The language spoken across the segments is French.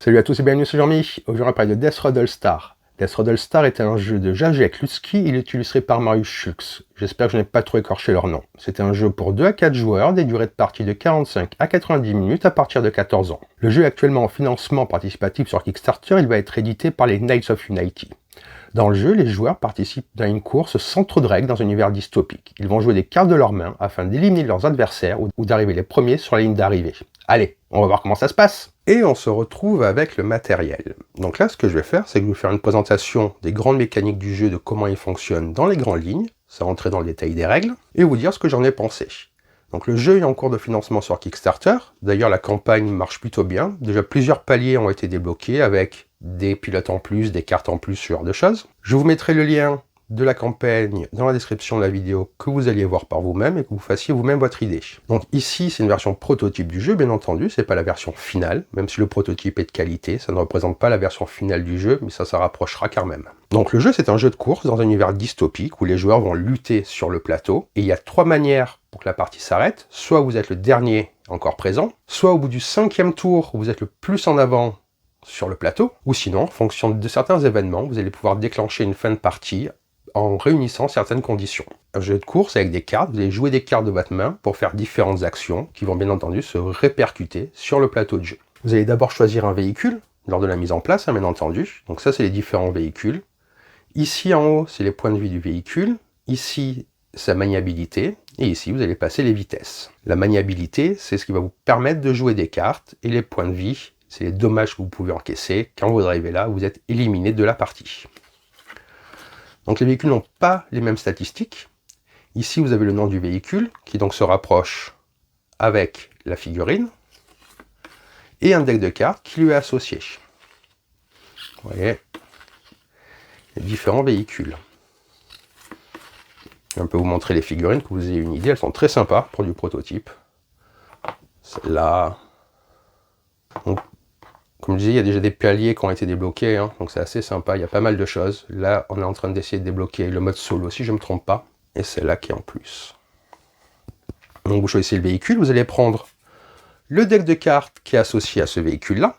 Salut à tous et bienvenue sur Jean-Mi. Aujourd'hui on va parler de Death Road All Star. Death Road All Star est un jeu de Jacek Ludzki, il est illustré par Mariusz Schulz. J'espère que je n'ai pas trop écorché leur nom. C'est un jeu pour 2 à 4 joueurs, des durées de partie de 45 à 90 minutes à partir de 14 ans. Le jeu est actuellement en financement participatif sur Kickstarter, il va être édité par les Knights of Unity. Dans le jeu, les joueurs participent à une course sans trop de règles dans un univers dystopique. Ils vont jouer des cartes de leurs mains afin d'éliminer leurs adversaires ou d'arriver les premiers sur la ligne d'arrivée. Allez, on va voir comment ça se passe. Et on se retrouve avec le matériel. Donc là, ce que je vais faire, c'est que je vais vous faire une présentation des grandes mécaniques du jeu, de comment il fonctionne dans les grandes lignes, sans rentrer dans le détail des règles, et vous dire ce que j'en ai pensé. Donc le jeu est en cours de financement sur Kickstarter. D'ailleurs, la campagne marche plutôt bien. Déjà, plusieurs paliers ont été débloqués avec des pilotes en plus, des cartes en plus, ce genre de choses. Je vous mettrai le lien de la campagne dans la description de la vidéo, que vous alliez voir par vous-même et que vous fassiez vous-même votre idée. Donc ici, c'est une version prototype du jeu, bien entendu, c'est pas la version finale, même si le prototype est de qualité, ça ne représente pas la version finale du jeu, mais ça rapprochera quand même. Donc le jeu, c'est un jeu de course dans un univers dystopique où les joueurs vont lutter sur le plateau, et il y a 3 manières pour que la partie s'arrête. Soit vous êtes le dernier encore présent, soit au bout du 5e tour, vous êtes le plus en avant sur le plateau, ou sinon, en fonction de certains événements, vous allez pouvoir déclencher une fin de partie en réunissant certaines conditions. Un jeu de course avec des cartes, vous allez jouer des cartes de votre main pour faire différentes actions qui vont bien entendu se répercuter sur le plateau de jeu. Vous allez d'abord choisir un véhicule lors de la mise en place, bien entendu. Donc ça, c'est les différents véhicules. Ici en haut, c'est les points de vie du véhicule. Ici, sa maniabilité. Et ici, vous allez passer les vitesses. La maniabilité, c'est ce qui va vous permettre de jouer des cartes. Et les points de vie, c'est les dommages que vous pouvez encaisser. Quand vous arrivez là, vous êtes éliminé de la partie. Donc les véhicules n'ont pas les mêmes statistiques. Ici, vous avez le nom du véhicule, qui donc se rapproche avec la figurine, et un deck de cartes qui lui est associé. Vous voyez, les différents véhicules. Je vais un peu vous montrer les figurines, que vous ayez une idée. Elles sont très sympas pour du prototype. Celle-là. Donc, comme je disais, il y a déjà des paliers qui ont été débloqués, donc c'est assez sympa, il y a pas mal de choses. Là, on est en train d'essayer de débloquer le mode solo, si je ne me trompe pas, et c'est là qui est en plus. Donc vous choisissez le véhicule, vous allez prendre le deck de cartes qui est associé à ce véhicule-là.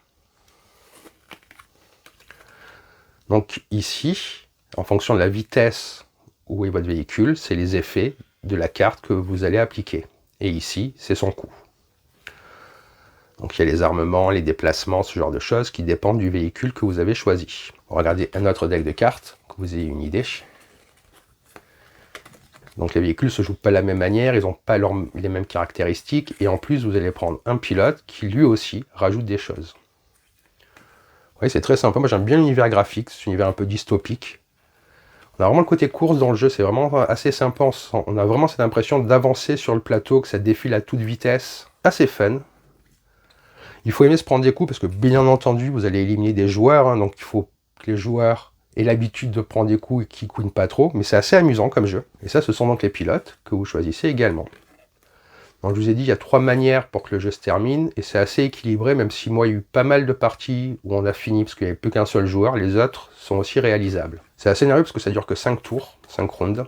Donc ici, en fonction de la vitesse où est votre véhicule, c'est les effets de la carte que vous allez appliquer. Et ici, c'est son coût. Donc il y a les armements, les déplacements, ce genre de choses qui dépendent du véhicule que vous avez choisi. Regardez un autre deck de cartes, que vous ayez une idée. Donc les véhicules ne se jouent pas de la même manière, ils n'ont pas les mêmes caractéristiques, et en plus vous allez prendre un pilote qui lui aussi rajoute des choses. Vous voyez, c'est très sympa, moi j'aime bien l'univers graphique, cet univers un peu dystopique. On a vraiment le côté course dans le jeu, c'est vraiment assez sympa, on a vraiment cette impression d'avancer sur le plateau, que ça défile à toute vitesse, assez fun. Il faut aimer se prendre des coups parce que bien entendu vous allez éliminer des joueurs, donc il faut que les joueurs aient l'habitude de prendre des coups et qu'ils couinent pas trop, mais c'est assez amusant comme jeu. Et ça, ce sont donc les pilotes que vous choisissez également. Donc je vous ai dit, il y a 3 manières pour que le jeu se termine, et c'est assez équilibré, même si moi il y a eu pas mal de parties où on a fini parce qu'il n'y avait plus qu'un seul joueur, les autres sont aussi réalisables. C'est assez nerveux parce que ça dure que 5 tours, 5 rounds.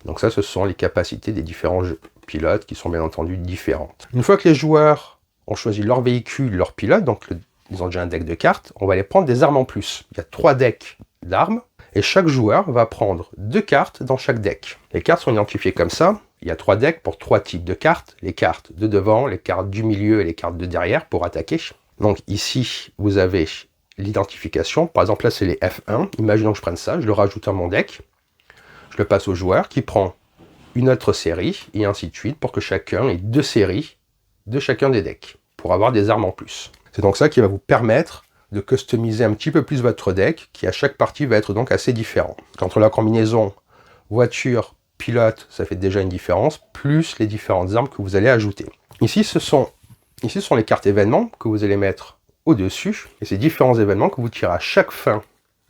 Donc ça, ce sont les capacités des différents pilotes qui sont bien entendu différentes. Une fois que les joueurs ont choisi leur véhicule, leur pilote, donc ils ont déjà un deck de cartes, on va aller prendre des armes en plus. Il y a 3 decks d'armes, et chaque joueur va prendre 2 cartes dans chaque deck. Les cartes sont identifiées comme ça, il y a 3 decks pour 3 types de cartes, les cartes de devant, les cartes du milieu et les cartes de derrière pour attaquer. Donc ici, vous avez l'identification, par exemple là c'est les F1, imaginons que je prenne ça, je le rajoute à mon deck, je le passe au joueur qui prend une autre série, et ainsi de suite, pour que chacun ait 2 séries de chacun des decks, pour avoir des armes en plus. C'est donc ça qui va vous permettre de customiser un petit peu plus votre deck, qui à chaque partie va être donc assez différent. Entre la combinaison voiture, pilote, ça fait déjà une différence, plus les différentes armes que vous allez ajouter. Ici, ce sont les cartes événements que vous allez mettre au-dessus, et ces différents événements que vous tirez à chaque fin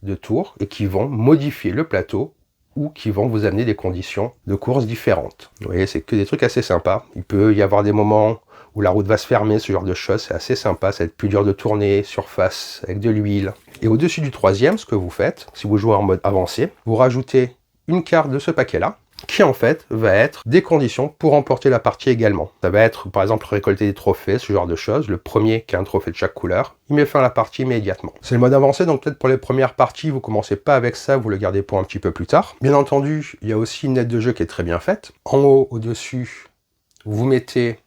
de tour, et qui vont modifier le plateau, ou qui vont vous amener des conditions de course différentes. Vous voyez, c'est que des trucs assez sympas. Il peut y avoir des moments où la route va se fermer, ce genre de choses, c'est assez sympa, ça va être plus dur de tourner, surface, avec de l'huile. Et au-dessus du 3e, ce que vous faites, si vous jouez en mode avancé, vous rajoutez une carte de ce paquet-là, qui en fait va être des conditions pour remporter la partie également. Ça va être par exemple récolter des trophées, ce genre de choses. Le premier qui a un trophée de chaque couleur, il met fin à la partie immédiatement. C'est le mode avancé, donc peut-être pour les premières parties, vous commencez pas avec ça, vous le gardez pour un petit peu plus tard. Bien entendu, il y a aussi une aide de jeu qui est très bien faite. En haut, au-dessus, vous mettez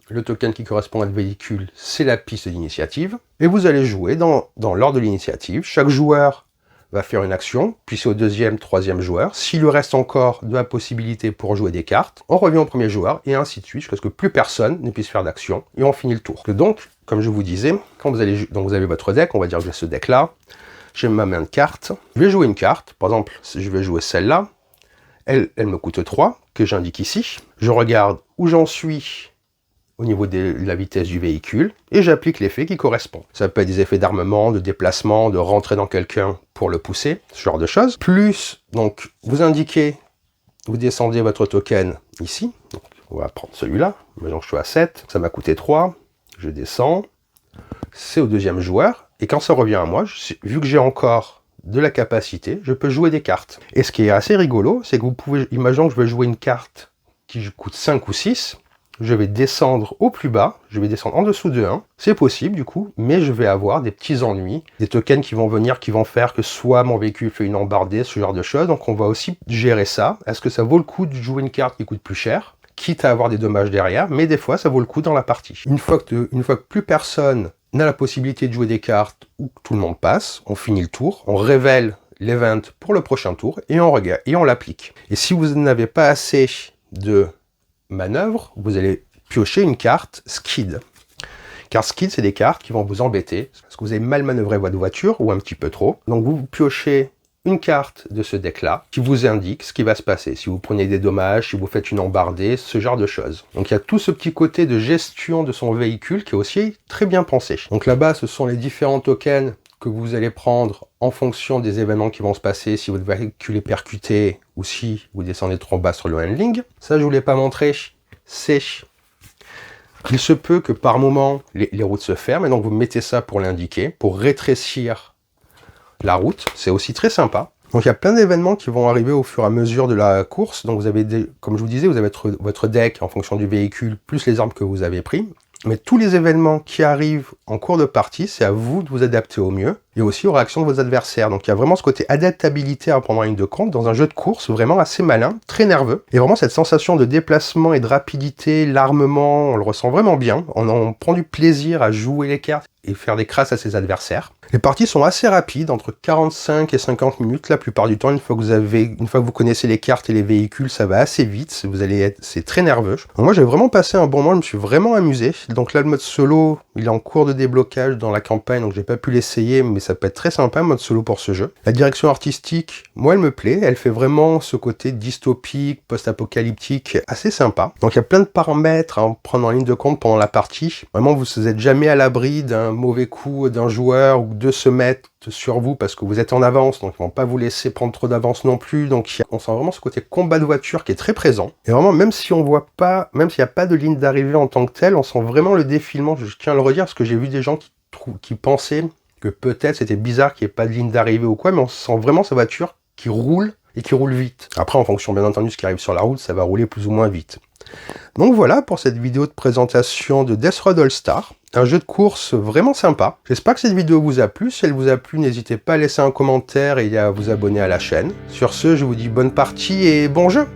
le token qui correspond à votre véhicule, c'est la piste d'initiative. Et vous allez jouer dans l'ordre de l'initiative. Chaque joueur va faire une action, puis c'est au deuxième, troisième joueur. S'il lui reste encore de la possibilité pour jouer des cartes, on revient au premier joueur, et ainsi de suite, jusqu'à ce que plus personne ne puisse faire d'action, et on finit le tour. Donc, comme je vous disais, quand vous avez votre deck, on va dire que j'ai ce deck-là, j'ai ma main de cartes, je vais jouer une carte, par exemple, je vais jouer celle-là, elle me coûte 3, que j'indique ici. Je regarde où j'en suis au niveau de la vitesse du véhicule, et j'applique l'effet qui correspond. Ça peut être des effets d'armement, de déplacement, de rentrer dans quelqu'un pour le pousser, ce genre de choses. Plus, donc, vous indiquez, vous descendez votre token ici, donc, on va prendre celui-là, maintenant je suis à 7, ça m'a coûté 3, je descends, c'est au deuxième joueur, et quand ça revient à moi, vu que j'ai encore de la capacité, je peux jouer des cartes. Et ce qui est assez rigolo, c'est que vous pouvez, imaginons que je vais jouer une carte qui coûte 5 ou 6, je vais descendre au plus bas, je vais descendre en dessous de 1, c'est possible du coup, mais je vais avoir des petits ennuis, des tokens qui vont venir, qui vont faire que soit mon véhicule fait une embardée, ce genre de choses, donc on va aussi gérer ça. Est-ce que ça vaut le coup de jouer une carte qui coûte plus cher, quitte à avoir des dommages derrière, mais des fois ça vaut le coup dans la partie. Une fois que plus personne n'a la possibilité de jouer des cartes, ou que tout le monde passe, on finit le tour, on révèle l'event pour le prochain tour, et on regarde, et on l'applique. Et si vous n'avez pas assez de manœuvre, vous allez piocher une carte skid. Car skid, c'est des cartes qui vont vous embêter parce que vous avez mal manœuvré votre voiture ou un petit peu trop. Donc vous piochez une carte de ce deck-là qui vous indique ce qui va se passer. Si vous prenez des dommages, si vous faites une embardée, ce genre de choses. Donc il y a tout ce petit côté de gestion de son véhicule qui est aussi très bien pensé. Donc là-bas, ce sont les différents tokens que vous allez prendre en fonction des événements qui vont se passer, si votre véhicule est percuté ou si vous descendez trop bas sur le handling. Ça, je ne vous l'ai pas montré, c'est... Il se peut que par moment, les routes se ferment, et donc vous mettez ça pour l'indiquer, pour rétrécir la route. C'est aussi très sympa. Donc il y a plein d'événements qui vont arriver au fur et à mesure de la course. Donc vous avez, comme je vous disais, vous avez votre deck en fonction du véhicule, plus les armes que vous avez pris. Mais tous les événements qui arrivent en cours de partie, c'est à vous de vous adapter au mieux, et aussi aux réactions de vos adversaires. Donc il y a vraiment ce côté adaptabilité à prendre en ligne de compte dans un jeu de course vraiment assez malin, très nerveux. Et vraiment cette sensation de déplacement et de rapidité, l'armement, on le ressent vraiment bien. On prend du plaisir à jouer les cartes et faire des crasses à ses adversaires. Les parties sont assez rapides, entre 45 et 50 minutes la plupart du temps. Une fois que vous connaissez les cartes et les véhicules, ça va assez vite, c'est très nerveux. Donc moi j'ai vraiment passé un bon moment, je me suis vraiment amusé. Donc là le mode solo, il est en cours de déblocage dans la campagne, donc j'ai pas pu l'essayer, mais ça peut être très sympa, mode solo pour ce jeu. La direction artistique, moi elle me plaît, elle fait vraiment ce côté dystopique, post-apocalyptique, assez sympa. Donc il y a plein de paramètres à prendre en ligne de compte pendant la partie. Vraiment vous n'êtes jamais à l'abri d'un mauvais coup d'un joueur ou de se mettre sur vous parce que vous êtes en avance, donc ils vont pas vous laisser prendre trop d'avance non plus. Donc on sent vraiment ce côté combat de voiture qui est très présent. Et vraiment, même si on voit pas, même s'il n'y a pas de ligne d'arrivée en tant que telle, on sent vraiment le défilement. Je tiens à le redire parce que j'ai vu des gens qui pensaient que peut-être c'était bizarre qu'il n'y ait pas de ligne d'arrivée ou quoi, mais on sent vraiment sa voiture qui roule et qui roule vite. Après, en fonction bien entendu de ce qui arrive sur la route, ça va rouler plus ou moins vite. Donc voilà pour cette vidéo de présentation de Death Road All Star, un jeu de course vraiment sympa. J'espère que cette vidéo vous a plu. Si elle vous a plu, n'hésitez pas à laisser un commentaire et à vous abonner à la chaîne. Sur ce, je vous dis bonne partie et bon jeu!